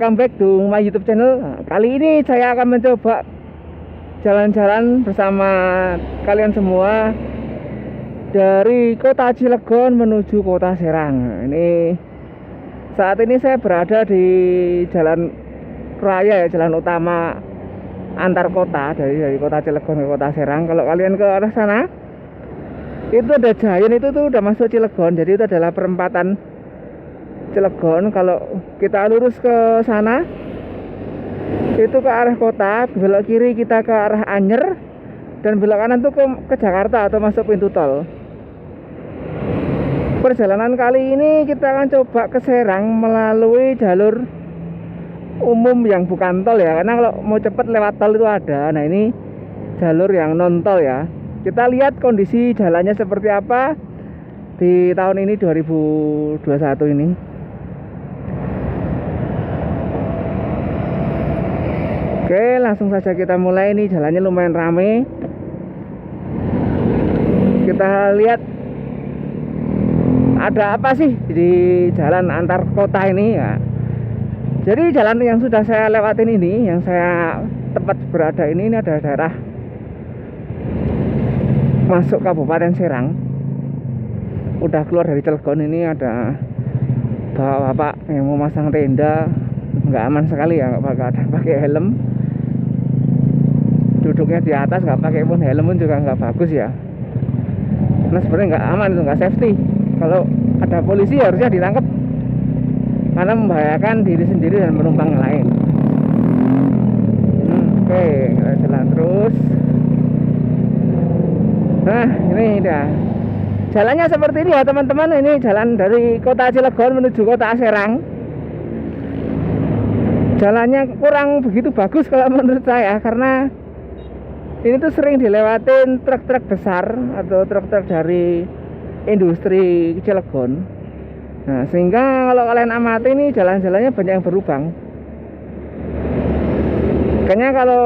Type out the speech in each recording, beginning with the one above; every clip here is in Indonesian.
welcome back to my YouTube channel. Nah, kali ini saya akan mencoba jalan-jalan bersama kalian semua dari kota Cilegon menuju kota Serang. Nah, saat ini saya berada di jalan raya ya, jalan utama antar kota dari kota Cilegon ke kota Serang. Kalau kalian ke arah sana, itu ada Giant, itu tuh udah masuk Cilegon. Jadi itu adalah perempatan Cilegon. Kalau kita lurus ke sana itu ke arah kota, belok kiri kita ke arah Anyer, dan belok kanan tuh ke Jakarta atau masuk pintu tol. Perjalanan kali ini kita akan coba ke Serang melalui jalur umum yang bukan tol ya, karena kalau mau cepet lewat tol itu ada. Nah, ini jalur yang non tol ya. Kita lihat kondisi jalannya seperti apa di tahun ini 2021 ini. Oke, langsung saja kita mulai. Nih jalannya lumayan rame. Kita lihat ada apa sih di jalan antar kota ini ya. Jadi jalan yang sudah saya lewatin ini, yang saya tempat berada ini ada daerah masuk Kabupaten Serang. Udah keluar dari Cilegon, ini ada bapak yang mau masang tenda. Nggak aman sekali ya, nggak ada pakai helm. Duduknya di atas nggak pakai pun helm pun juga nggak bagus ya. Nah sebenarnya nggak aman, itu nggak safety. Kalau ada polisi harusnya ditangkap karena membahayakan diri sendiri dan penumpang lain. Oke, kita jalan terus. Nah, ini dah. Jalannya seperti ini ya teman-teman. Ini jalan dari kota Cilegon menuju kota Serang. Jalannya kurang begitu bagus kalau menurut saya, karena ini tuh sering dilewatin truk-truk besar atau truk-truk dari industri Cilegon. Nah, sehingga kalau kalian amati ini jalan-jalannya banyak yang berlubang. Kayaknya kalau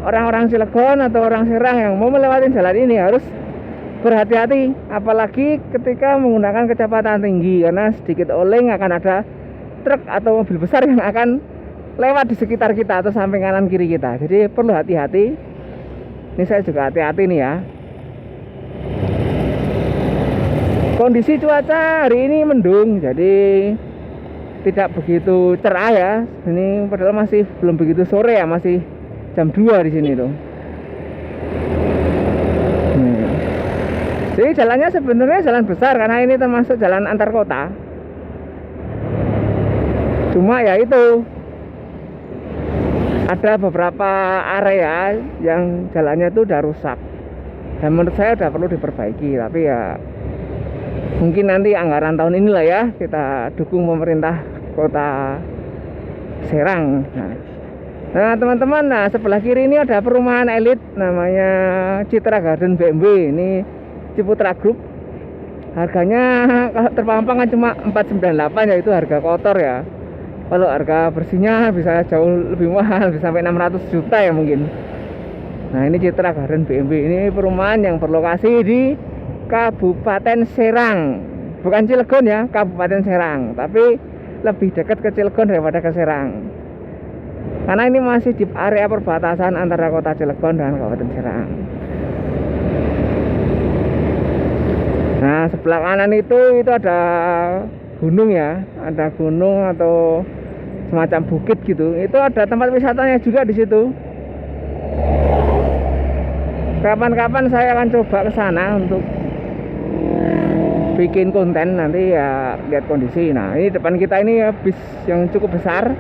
orang-orang Cilegon atau orang Serang yang mau melewati jalan ini harus berhati-hati, apalagi ketika menggunakan kecepatan tinggi, karena sedikit oleng akan ada truk atau mobil besar yang akan lewat di sekitar kita atau samping kanan kiri kita. Jadi perlu hati-hati. Ini saya juga hati-hati nih ya. Kondisi cuaca hari ini mendung, jadi tidak begitu cerah ya. Ini padahal masih belum begitu sore ya, masih jam 2 di sini tuh. Jadi jalannya sebenarnya jalan besar karena ini termasuk jalan antar kota. Cuma ya itu, ada beberapa area yang jalannya itu udah rusak dan menurut saya udah perlu diperbaiki. Tapi ya mungkin nanti anggaran tahun inilah ya kita dukung pemerintah kota Serang. Nah teman-teman, nah sebelah kiri ini ada perumahan elit namanya Citra Garden BMW. Ini Ciputra Group. Harganya kalau terpampang kan cuma 498 ya, itu harga kotor ya. Kalau harga bersihnya bisa jauh lebih mahal, bisa sampai 600 juta ya mungkin. Nah ini Citra Garden BMW. Ini perumahan yang berlokasi di Kabupaten Serang, bukan Cilegon ya, Kabupaten Serang. Tapi lebih dekat ke Cilegon daripada ke Serang, karena ini masih di area perbatasan antara kota Cilegon dan Kabupaten Serang. Nah sebelah kanan itu ada gunung ya, ada gunung atau semacam bukit gitu. Itu ada tempat wisatanya juga di situ. Kapan-kapan saya akan coba ke sana untuk bikin konten nanti ya, lihat kondisi. Nah ini depan kita ini ya, bis yang cukup besar.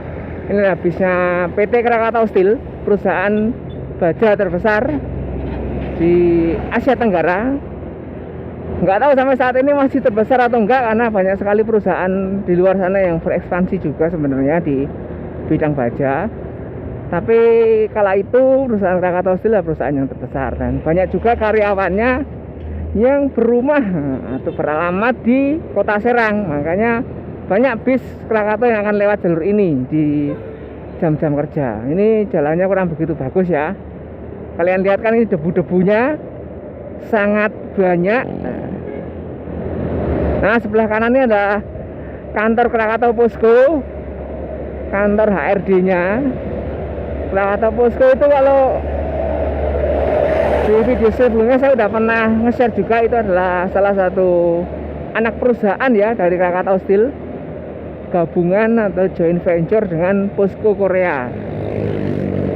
Ini adalah bisnya PT Krakatau Steel, perusahaan baja terbesar di Asia Tenggara. Nggak tahu sampai saat ini masih terbesar atau enggak, karena banyak sekali perusahaan di luar sana yang berekspansi juga sebenarnya di bidang baja. Tapi kala itu perusahaan Krakatau Steel adalah perusahaan yang terbesar, dan banyak juga karyawannya yang berumah atau beralamat di kota Serang. Makanya banyak bis Krakatau yang akan lewat jalur ini di jam-jam kerja. Ini jalannya kurang begitu bagus ya. Kalian lihat kan, ini debu-debunya sangat banyak. Nah sebelah kanan ini ada kantor Krakatau Posko. kantor HRD-nya. Krakatau Posko itu kalau di video sebelumnya saya udah pernah nge-share juga, itu adalah salah satu anak perusahaan ya dari Krakatau Steel, gabungan atau joint venture dengan Posko Korea,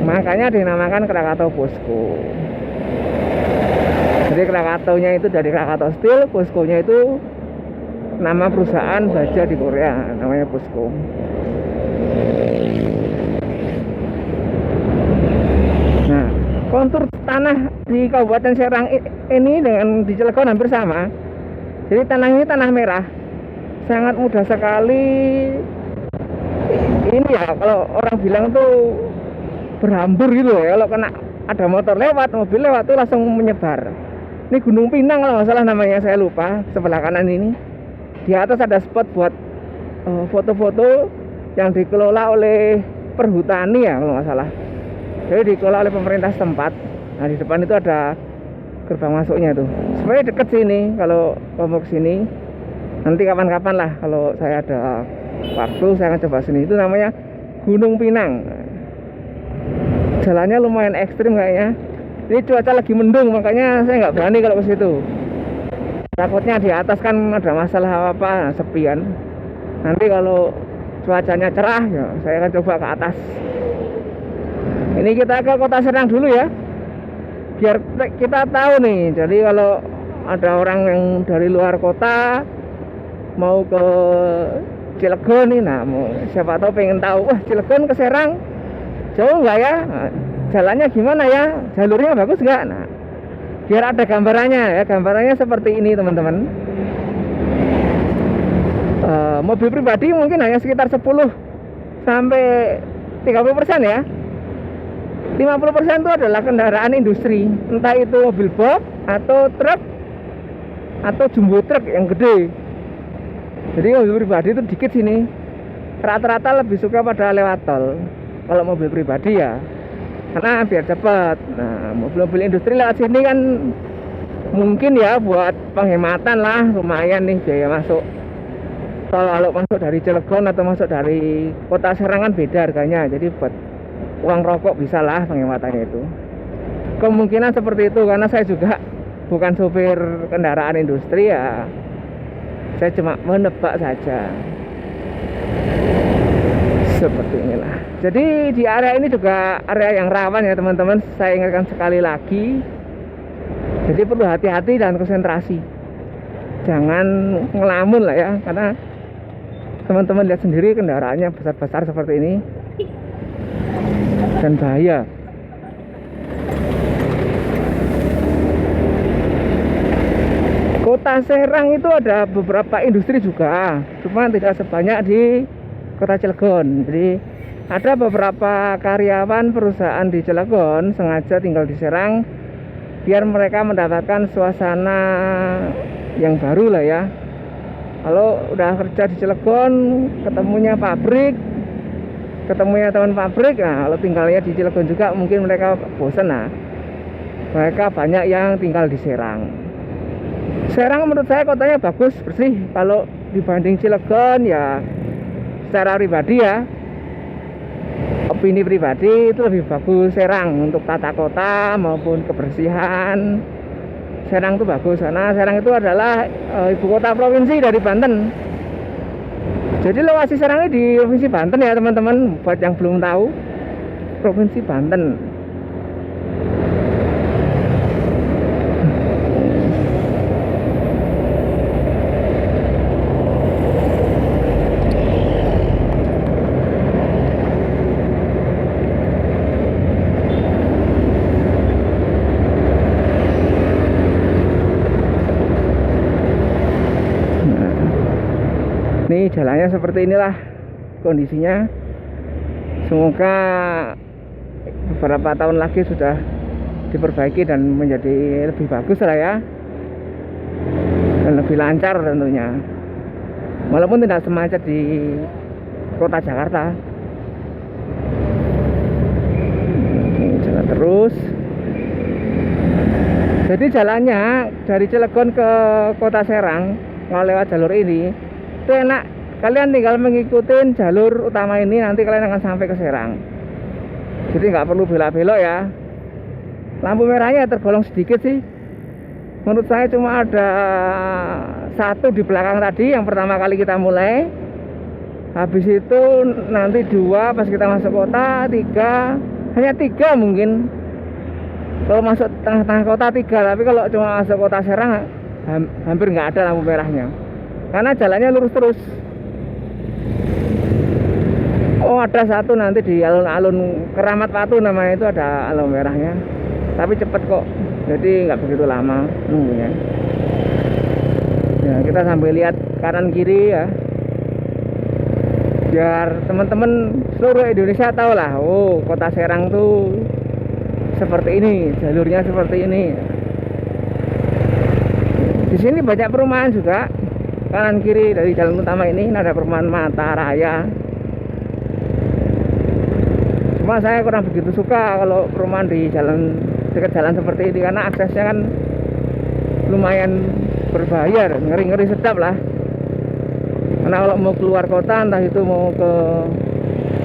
makanya dinamakan Krakatau Posko. Jadi Krakataunya itu dari Krakatau Steel, Poskonya itu nama perusahaan baja di Korea, namanya Posko. Nah, kontur tanah di Kabupaten Serang ini dengan di Cilegon hampir sama. Jadi tanah ini tanah merah, sangat mudah sekali. Ini ya kalau orang bilang tuh berhambur gitu ya, kalau kena ada motor lewat, mobil lewat tuh langsung menyebar. Ini Gunung Pinang kalau nggak salah namanya, saya lupa, sebelah kanan ini. Di atas ada spot buat foto-foto yang dikelola oleh Perhutani ya kalau nggak salah. Jadi dikelola oleh pemerintah setempat. Nah di depan itu ada gerbang masuknya tuh. Sebenarnya deket sini kalau mau ke sini. Nanti kapan-kapan lah kalau saya ada waktu saya akan coba sini. Itu namanya Gunung Pinang. Jalannya lumayan ekstrim kayaknya. Ini cuaca lagi mendung, makanya saya nggak berani kalau ke situ. Takutnya di atas kan ada masalah apa, sepian. Nanti kalau cuacanya cerah ya saya akan coba ke atas. Ini kita ke Kota Serang dulu ya, biar kita tahu nih. Jadi kalau ada orang yang dari luar kota mau ke Cilegon nih, nah siapa tahu pengen tahu, wah Cilegon ke Serang jauh nggak ya? Nah, jalannya gimana ya? Jalurnya bagus nggak? Nah, biar ada gambarannya ya. Gambarannya seperti ini teman-teman. Mobil pribadi mungkin hanya sekitar 10 sampai 30% ya. 50% itu adalah kendaraan industri, entah itu mobil box atau truk atau jumbo truk yang gede. Jadi mobil pribadi itu dikit sini. Rata-rata lebih suka pada lewat tol kalau mobil pribadi ya, karena biar cepat. Nah mobil-mobil industri lewat sini kan mungkin ya buat penghematan lah, lumayan nih biaya masuk tol. Kalau masuk dari Cilegon atau masuk dari Kota Serang kan beda harganya, jadi buat uang rokok bisa lah penghematannya itu. Kemungkinan seperti itu, karena saya juga bukan sopir kendaraan industri ya, saya cuma menebak saja. Seperti inilah. Jadi di area ini juga area yang rawan ya teman-teman. Saya ingatkan sekali lagi, jadi perlu hati-hati dan konsentrasi, jangan ngelamun lah ya, karena teman-teman lihat sendiri kendaraannya besar-besar seperti ini dan bahaya. Kota Serang itu ada beberapa industri juga, cuma tidak sebanyak di Kota Cilegon. Jadi ada beberapa karyawan perusahaan di Cilegon sengaja tinggal di Serang biar mereka mendapatkan suasana yang baru lah ya. Kalau udah kerja di Cilegon, ketemunya pabrik, ketemunya teman pabrik, nah kalau tinggalnya di Cilegon juga mungkin mereka bosan. Nah mereka banyak yang tinggal di Serang. Serang menurut saya kotanya bagus, bersih. Kalau dibanding Cilegon ya, secara pribadi ya, opini pribadi itu lebih bagus Serang untuk tata kota maupun kebersihan. Serang itu bagus karena Serang itu adalah ibu kota provinsi dari Banten. Jadi lokasi Serang ini di provinsi Banten ya teman-teman, buat yang belum tahu, provinsi Banten. Nih jalannya seperti inilah kondisinya. Semoga beberapa tahun lagi sudah diperbaiki dan menjadi lebih bagus lah ya, dan lebih lancar tentunya, walaupun tidak semacet di kota Jakarta. Ini jalan terus. Jadi jalannya dari Cilegon ke Kota Serang kalau lewat jalur ini itu enak kalian tinggal mengikuti jalur utama ini, nanti kalian akan sampai ke Serang. Jadi nggak perlu belok-belok ya. Lampu merahnya tergolong sedikit sih. Menurut saya cuma ada satu di belakang tadi yang pertama kali kita mulai. Habis itu nanti dua pas kita masuk kota, tiga, hanya tiga mungkin. Kalau masuk tengah-tengah kota tiga, tapi kalau cuma masuk kota Serang hampir nggak ada lampu merahnya. Karena jalannya lurus terus. Oh, ada satu nanti di alun-alun Keramat Watu namanya, itu ada lampu merahnya. Tapi cepet kok, jadi nggak begitu lama nunggunya. Ya, kita sambil lihat kanan kiri ya, biar teman-teman seluruh Indonesia tahu lah. Oh, kota Serang tuh seperti ini, jalurnya seperti ini. Di sini banyak perumahan juga, kanan kiri dari jalan utama ini ada perumahan Mata Raya. Cuma saya kurang begitu suka kalau perumahan di dekat jalan seperti ini, karena aksesnya kan lumayan berbahaya, ngeri-ngeri sedap lah. Karena kalau mau keluar kota, entah itu mau ke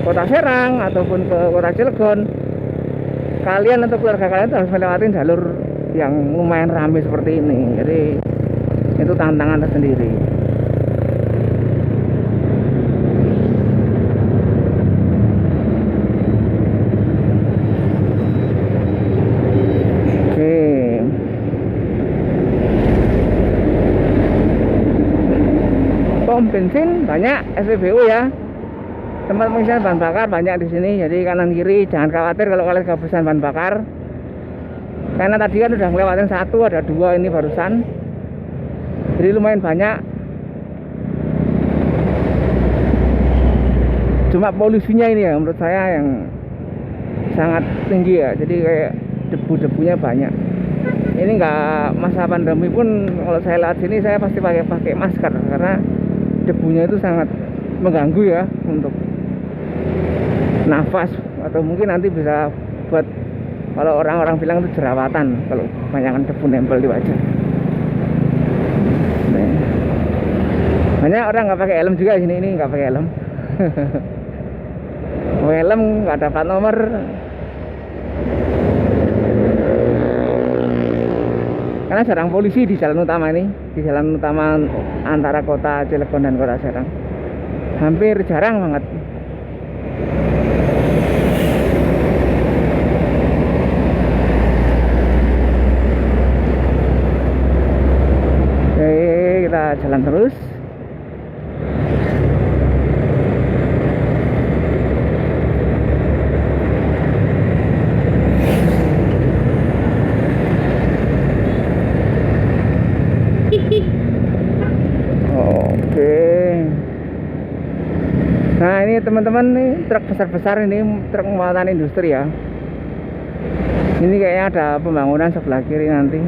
kota Serang ataupun ke kota Cilegon, kalian atau keluarga kalian harus melewati jalur yang lumayan ramai seperti ini. Jadi itu tantangan tersendiri. Pom bensin banyak, SPBU ya, tempat pengisian bahan bakar banyak di sini. Jadi kanan kiri jangan khawatir kalau kalian kehabisan bahan bakar, karena tadi kan udah ngelewatin satu, ada dua ini barusan, jadi lumayan banyak. Cuma polusinya ini ya menurut saya yang sangat tinggi ya, jadi kayak debu-debunya banyak. Ini nggak masa pandemi pun kalau saya lihat sini saya pasti pakai masker, karena debunya itu sangat mengganggu ya untuk nafas, atau mungkin nanti bisa buat, kalau orang-orang bilang itu jerawatan kalau kebanyakan debu nempel di wajah. Nih. Banyak orang nggak pakai helm juga di sini, ini nggak pakai helm. Helm nggak ada plat nomor. Karena jarang polisi di jalan utama ini, di jalan utama antara kota Cilegon dan kota Serang, hampir jarang banget. Oke, kita jalan terus. Nah ini teman-teman, nih truk besar-besar, ini truk muatan industri ya. Ini kayaknya ada pembangunan sebelah kiri nanti.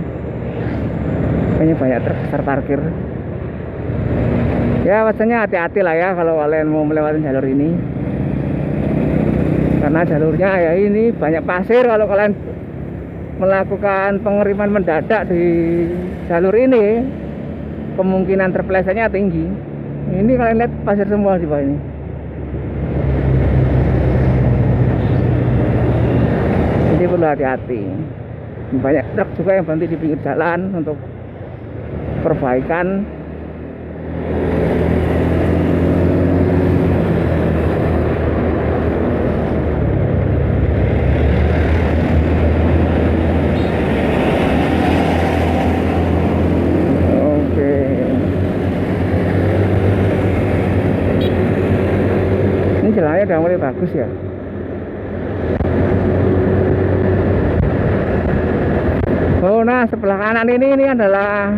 Kayaknya banyak truk besar parkir. Ya pastinya hati-hati lah ya kalau kalian mau melewati jalur ini, karena jalurnya ya ini banyak pasir. Kalau kalian melakukan pengiriman mendadak di jalur ini, kemungkinan terpelesetnya tinggi. Ini kalian lihat pasir semua di bawah ini. Jadi perlu hati-hati. Banyak truk juga yang berhenti di pinggir jalan untuk perbaikan. Oke. Ini jalannya udah mulai bagus ya. Oh, nah sebelah kanan ini adalah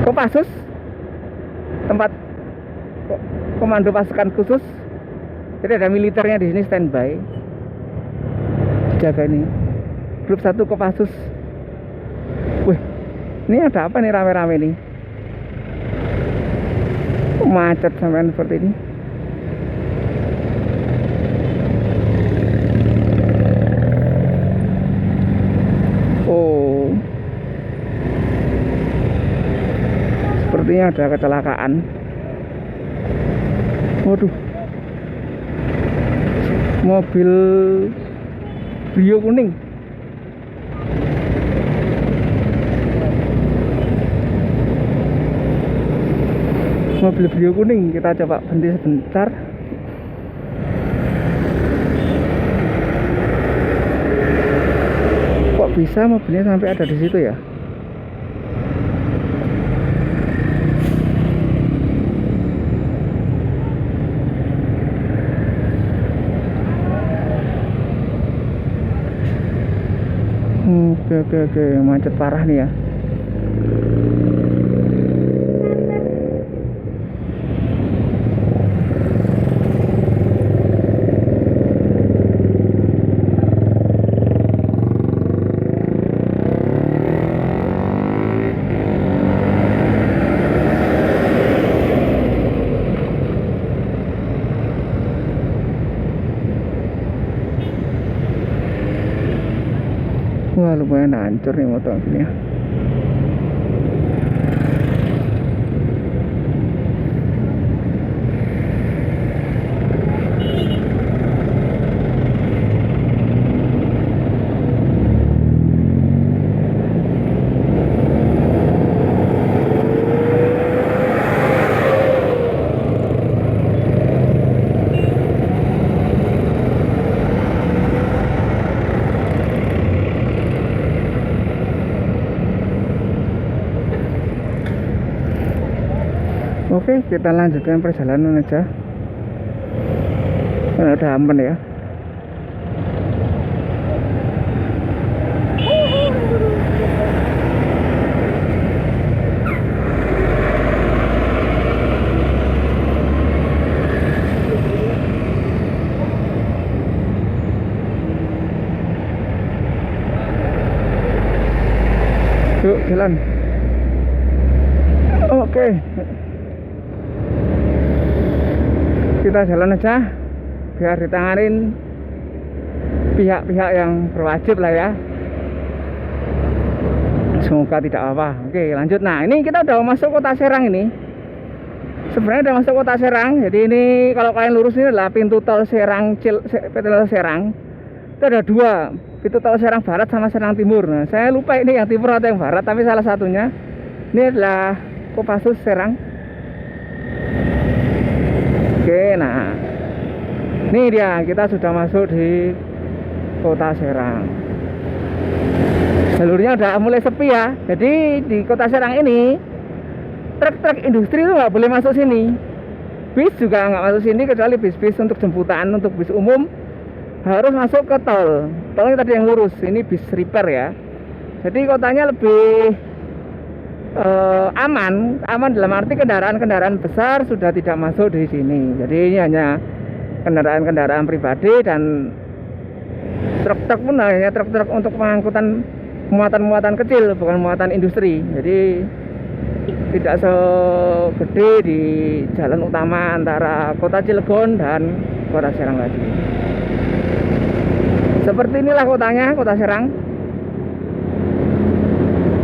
Kopassus, tempat komando pasukan khusus. Jadi ada militernya di sini standby, jaga ini. Grup 1 Kopassus. Wih, ini ada apa nih rame-rame nih? Macet sampai seperti ini. Sepertinya ada kecelakaan. Waduh, mobil Brio kuning. Mobil Brio kuning, kita coba berhenti sebentar. Kok bisa mobilnya sampai ada di situ ya? Oke, macet parah nih ya. Wah, lumayan hancur nih motor ini ya. Oke, kita lanjutkan perjalanan aja. Karena udah aman ya. Yuk, jalan. Oke. Kita jalan aja biar ditanganin pihak-pihak yang berwajib lah ya. Semoga tidak apa-apa. Oke, lanjut. Nah, ini kita udah masuk kota Serang ini. Sebenarnya udah masuk kota Serang. Jadi ini kalau kalian lurus ini adalah pintu tol Serang Serang. Itu ada dua, pintu tol Serang Barat sama Serang Timur. Nah, saya lupa ini yang timur atau yang barat, tapi salah satunya ini adalah Kopassus Serang. Oke, nah ini dia, kita sudah masuk di kota Serang. Jalurnya udah mulai sepi ya. Jadi di kota Serang ini truk-truk industri itu nggak boleh masuk sini. Bis juga nggak masuk sini kecuali bis-bis untuk jemputan. Untuk bis umum harus masuk ke tol. Tolnya tadi yang lurus, ini bis repair ya. Jadi kotanya lebih aman dalam arti kendaraan-kendaraan besar sudah tidak masuk di sini. Jadi ini hanya kendaraan-kendaraan pribadi dan truk-truk pun hanya truk-truk untuk pengangkutan muatan-muatan kecil, bukan muatan industri. Jadi tidak segede di jalan utama antara kota Cilegon dan kota Serang lagi. Seperti inilah kotanya, kota Serang.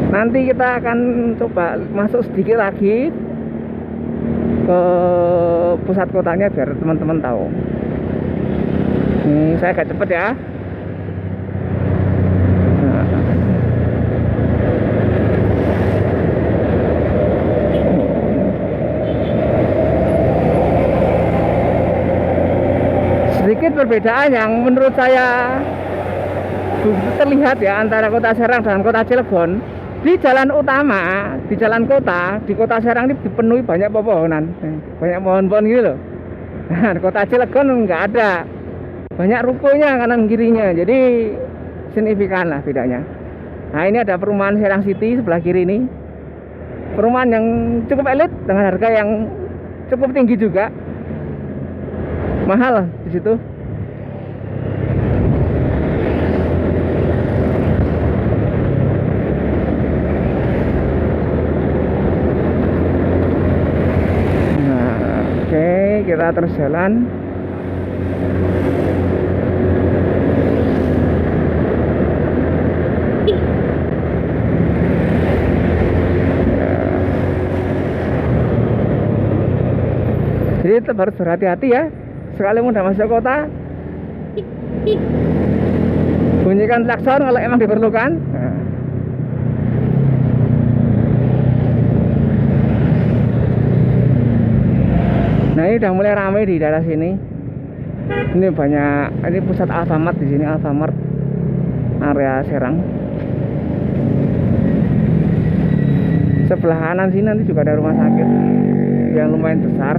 Nanti kita akan coba masuk sedikit lagi ke pusat kotanya biar teman-teman tahu. Ini saya agak cepet ya. Nah. Sedikit perbedaan yang menurut saya terlihat ya antara kota Serang dan kota Cilegon. Di jalan utama, di jalan kota, di kota Serang ini dipenuhi banyak pepohonan, banyak pohon-pohon gitu loh. Nah, di kota Cilegon nggak ada, banyak rukonya kanan kirinya, jadi signifikan lah bedanya. Nah, ini ada perumahan Serang City sebelah kiri ini, perumahan yang cukup elit dengan harga yang cukup tinggi juga, mahal di situ. Kita terus jalan. harus berhati-hati ya. Sekali udah masuk kota, bunyikan klakson kalau emang diperlukan. Nah ini udah mulai ramai di daerah sini. Ini banyak, ini pusat Alfamart di sini, Alfamart area Serang. Sebelah kanan sini nanti juga ada rumah sakit yang lumayan besar.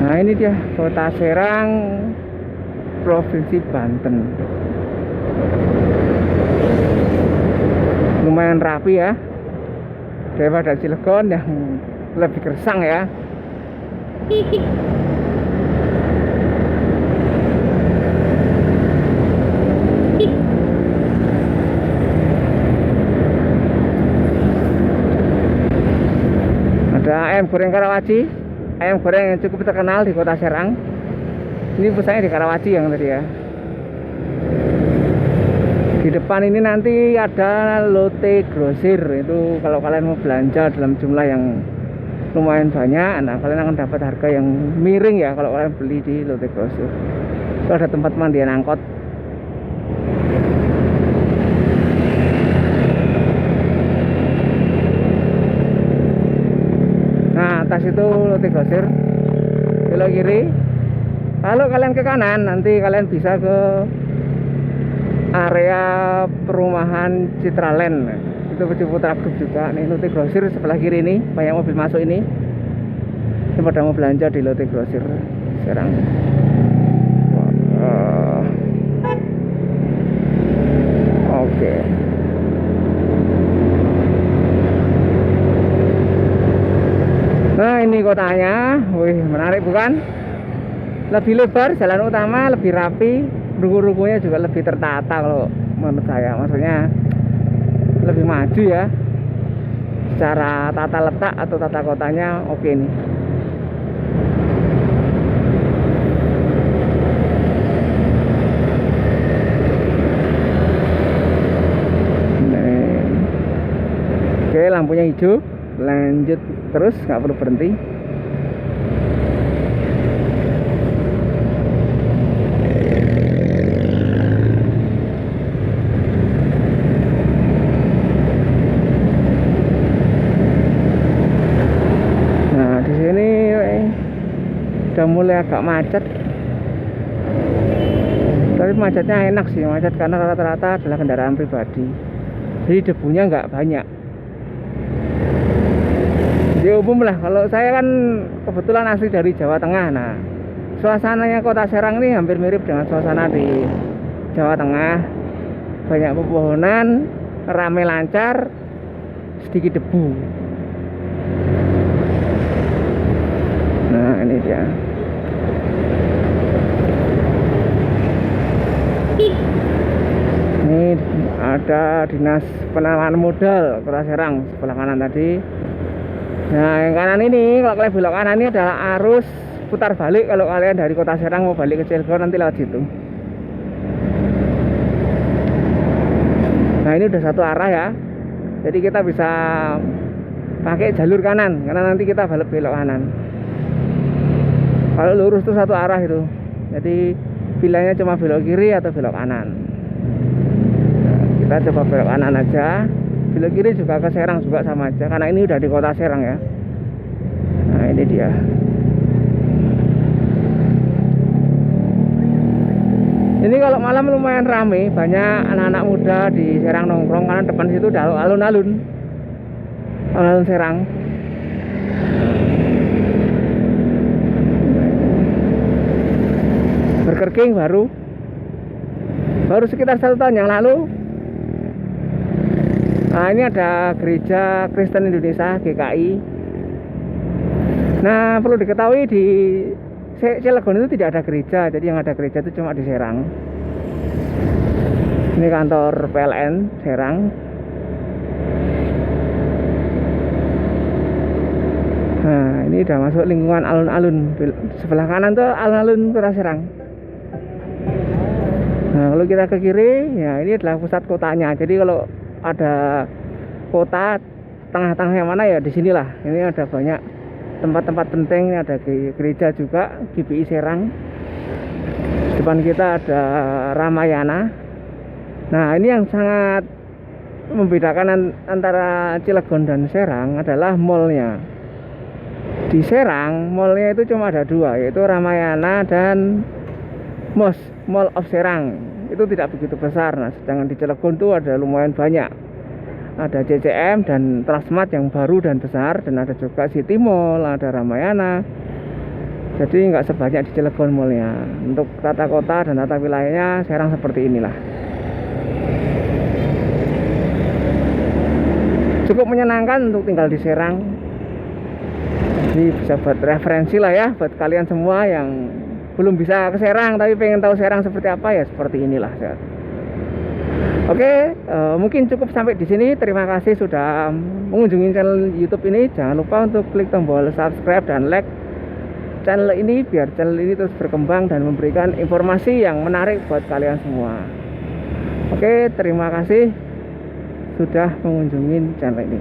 Nah ini dia Kota Serang, Provinsi Banten. Lumayan rapi ya, daripada Cilegon yang lebih gersang ya. Ada ayam goreng Karawaci, ayam goreng yang cukup terkenal di Kota Serang. Ini pusatnya di Karawaci yang tadi ya. Di depan ini nanti ada Lotte Grosir. Itu kalau kalian mau belanja dalam jumlah yang lumayan banyak, nah kalian akan dapat harga yang miring ya kalau kalian beli di Lotte Grosir. Itu ada tempat mandian angkot. Nah atas itu Lotte Grosir, belok kiri. Kalau kalian ke kanan nanti kalian bisa ke area perumahan Citraland. Itu Ciputra Group juga. Nih Lotte Grosir sebelah kiri ini, banyak mobil masuk ini. Ini pada mau belanja di Lotte Grosir Serang. Oke. Nah ini kotanya, wih menarik bukan? Lebih lebar, jalan utama lebih rapi, ruko-rukonya juga lebih tertata kalau menurut saya. Maksudnya lebih maju ya, secara tata letak atau tata kotanya oke nih. Oke, lampunya hijau, lanjut terus, nggak perlu berhenti. Udah mulai agak macet, tapi macetnya enak sih, macet karena rata-rata adalah kendaraan pribadi, jadi debunya nggak banyak. Jadi umum lah. Kalau saya kan kebetulan asli dari Jawa Tengah, nah suasananya Kota Serang ini hampir mirip dengan suasana di Jawa Tengah. Banyak pepohonan, ramai lancar, sedikit debu. Nah ini dia. Ini ada Dinas Penanaman Modal Kota Serang sebelah kanan tadi. Nah yang kanan ini, kalau kalian belok kanan ini adalah arus putar balik. Kalau kalian dari Kota Serang mau balik ke Cilegon nanti lewat situ. Nah ini udah satu arah ya, jadi kita bisa pakai jalur kanan karena nanti kita balik belok kanan. Kalau lurus tuh satu arah itu, jadi pilihannya cuma belok kiri atau belok kanan. Nah, kita coba belok kanan aja. Belok kiri juga ke Serang juga sama aja, karena ini udah di Kota Serang ya. Nah ini dia. Ini kalau malam lumayan ramai, banyak anak-anak muda di Serang nongkrong karena depan situ udah alun-alun Serang. Burger King baru sekitar 1 tahun yang lalu. Nah ini ada Gereja Kristen Indonesia GKI. Nah perlu diketahui di Cilegon itu tidak ada gereja, jadi yang ada gereja itu cuma di Serang. Ini kantor PLN Serang. Ini udah masuk lingkungan alun-alun. Sebelah kanan tuh alun-alun Kota Serang. Nah, kalau kita ke kiri, ya ini adalah pusat kotanya. Jadi kalau ada kota tengah-tengah yang mana ya di sinilah. Ini ada banyak tempat-tempat penting. Ini ada gereja juga, GPI Serang. Depan kita ada Ramayana. Nah, ini yang sangat membedakan antara Cilegon dan Serang adalah mallnya. Di Serang, mallnya itu cuma ada dua, yaitu Ramayana dan Mall of Serang. Itu tidak begitu besar. Nah, sedangkan di Cilegon itu ada lumayan banyak. Ada CCM dan Transmart yang baru dan besar, dan ada juga City Mall, ada Ramayana. Jadi nggak sebanyak di Cilegon mallnya. Untuk tata kota dan tata wilayahnya Serang seperti inilah. Cukup menyenangkan untuk tinggal di Serang. Jadi bisa buat referensi lah ya buat kalian semua yang belum bisa ke Serang tapi pengen tahu Serang seperti apa, ya seperti inilah. Oke, mungkin cukup sampai di sini. Terima kasih sudah mengunjungi channel YouTube ini. Jangan lupa untuk klik tombol subscribe dan like channel ini biar channel ini terus berkembang dan memberikan informasi yang menarik buat kalian semua. Oke, terima kasih sudah mengunjungi channel ini.